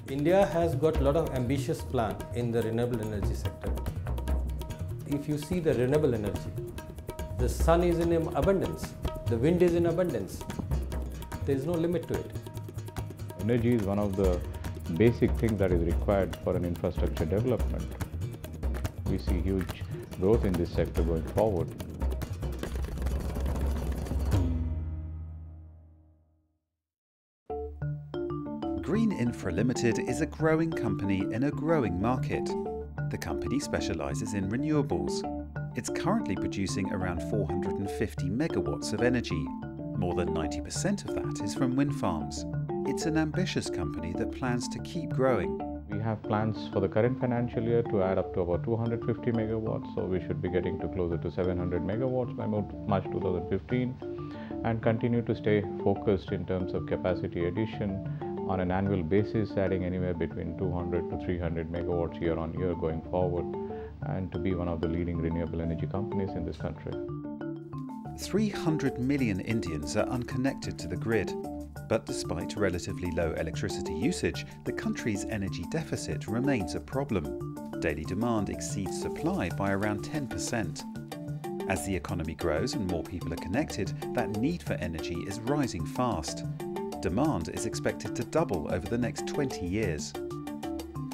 India has got a lot of ambitious plan in the renewable energy sector. If you see the renewable energy, the sun is in abundance, the wind is in abundance. There is no limit to it. Energy is one of the basic things that is required for an infrastructure development. We see huge growth in this sector going forward. Green Infra Ltd is a growing company in a growing market. The company specialises in renewables. It's currently producing around 450 megawatts of energy. More than 90% of that is from wind farms. It's an ambitious company that plans to keep growing. We have plans for the current financial year to add up to about 250 megawatts, so we should be getting to closer to 700 megawatts by March 2015, and continue to stay focused in terms of capacity addition on an annual basis, adding anywhere between 200 to 300 megawatts year on year going forward, and to be one of the leading renewable energy companies in this country. 300 million Indians are unconnected to the grid. But despite relatively low electricity usage, the country's energy deficit remains a problem. Daily demand exceeds supply by around 10%. As the economy grows and more people are connected, that need for energy is rising fast. Demand is expected to double over the next 20 years.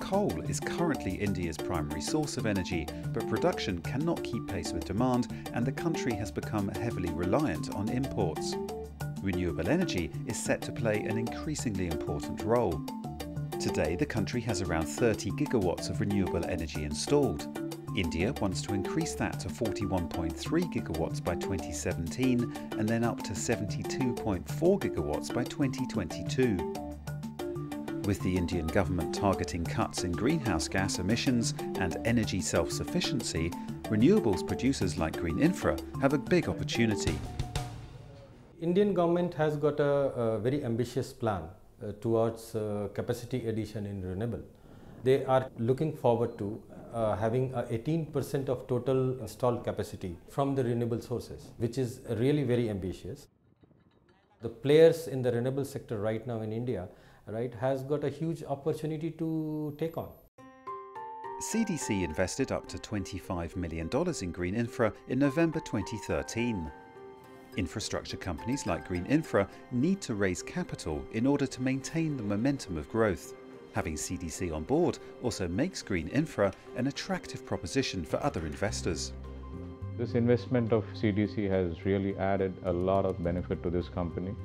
Coal is currently India's primary source of energy, but production cannot keep pace with demand, and the country has become heavily reliant on imports. Renewable energy is set to play an increasingly important role. Today, the country has around 30 gigawatts of renewable energy installed. India wants to increase that to 41.3 gigawatts by 2017 and then up to 72.4 gigawatts by 2022. With the Indian government targeting cuts in greenhouse gas emissions and energy self-sufficiency, renewables producers like Green Infra have a big opportunity. Indian government has got a very ambitious plan towards capacity addition in renewable. They are looking forward to having 18% of total installed capacity from the renewable sources, which is really very ambitious. The players in the renewable sector right now in India, has got a huge opportunity to take on. CDC invested up to $25 million in Green Infra in November 2013. Infrastructure companies like Green Infra need to raise capital in order to maintain the momentum of growth. Having CDC on board also makes Green Infra an attractive proposition for other investors. This investment of CDC has really added a lot of benefit to this company,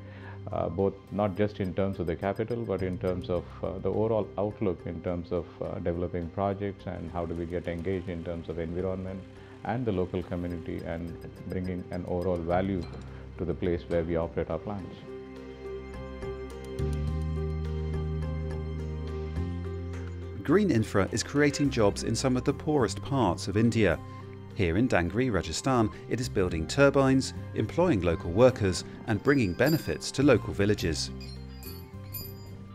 both not just in terms of the capital, but in terms of the overall outlook in terms of developing projects and how do we get engaged in terms of environment and the local community and bringing an overall value to the place where we operate our plants. Green Infra is creating jobs in some of the poorest parts of India. Here in Dangri, Rajasthan, it is building turbines, employing local workers and bringing benefits to local villages.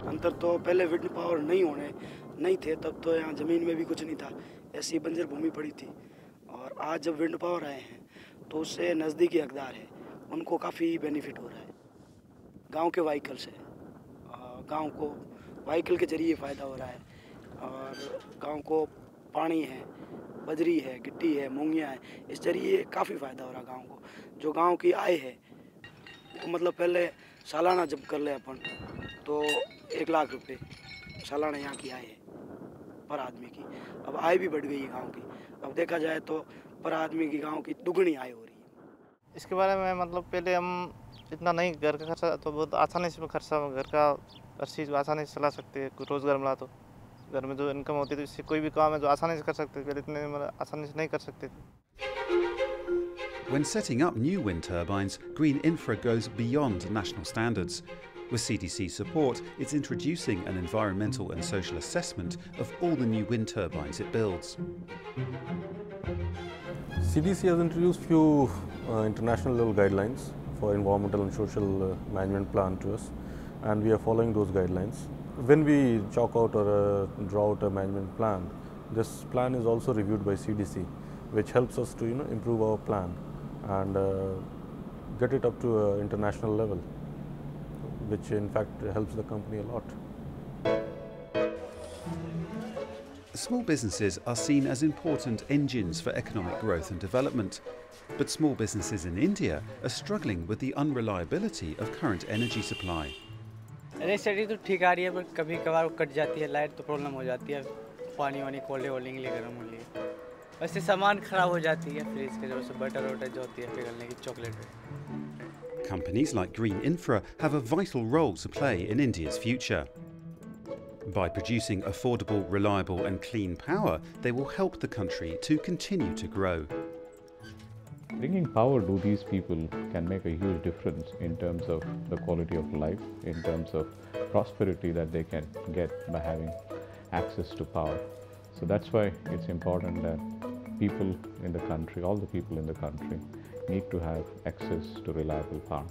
अंतर तो पहले wind power नहीं थे तब तो यहाँ ज़मीन में भी कुछ नहीं था, ऐसी बंजर भूमि पड़ी थी। और आज जब विंड पावर आए हैं तो उससे नज़दीकी हकदार है उनको काफ़ी बेनिफिट हो रहा है। गांव के व्हीकल से गांव को व्हीकल के जरिए फ़ायदा हो रहा है और गांव को पानी है, बजरी है, गिट्टी है, मूंगियाँ है, इस जरिए काफ़ी फ़ायदा हो रहा है गांव को। जो गांव की आय है तो मतलब पहले सालाना जब कर ले अपन तो 1 लाख रुपए सालाना यहाँ की आय है पर आदमी की। अब आय भी बढ़ गई है गांव की। अब देखा जाए तो पर आदमी की गांव की दुगनी आय हो रही है। इसके बारे में मतलब पहले हम इतना नहीं, घर का खर्चा तो बहुत आसानी से खर्चा, घर का हर चीज़ आसानी से चला सकते हैं। रोज़गार मिला तो घर में जो इनकम होती है तो इससे कोई भी काम है जो आसानी से कर सकते हैं, पहले इतने आसानी से नहीं कर सकते थे। When setting up new wind turbines, Green Infra goes beyond national standards. With CDC support, it's introducing an environmental and social assessment of all the new wind turbines it builds. CDC has introduced few international level guidelines for environmental and social management plan to us, and we are following those guidelines. When we chalk out or draw out a management plan, this plan is also reviewed by CDC, which helps us to improve our plan and get it up to an international level, which in fact helps the company a lot. Small businesses are seen as important engines for economic growth and development. But small businesses in India are struggling with the unreliability of current energy supply. Electricity तो ठीक आ रही है पर कभी कभार cut जाती है, light तो प्रॉब्लम हो जाती है, पानी वानी कोल्ड होल्डिंग के लिए गर्म होने के लिए, वैसे सामान खराब हो जाती है, फ्रिज के जो से बटर वटर जो होती है पिघलने की, chocolate. Companies like Green Infra have a vital role to play in India's future. By producing affordable, reliable and clean power, they will help the country to continue to grow. Bringing power to these people can make a huge difference in terms of the quality of life, in terms of prosperity that they can get by having access to power. So that's why it's important that people in the country, all the people in the country, need to have access to reliable power.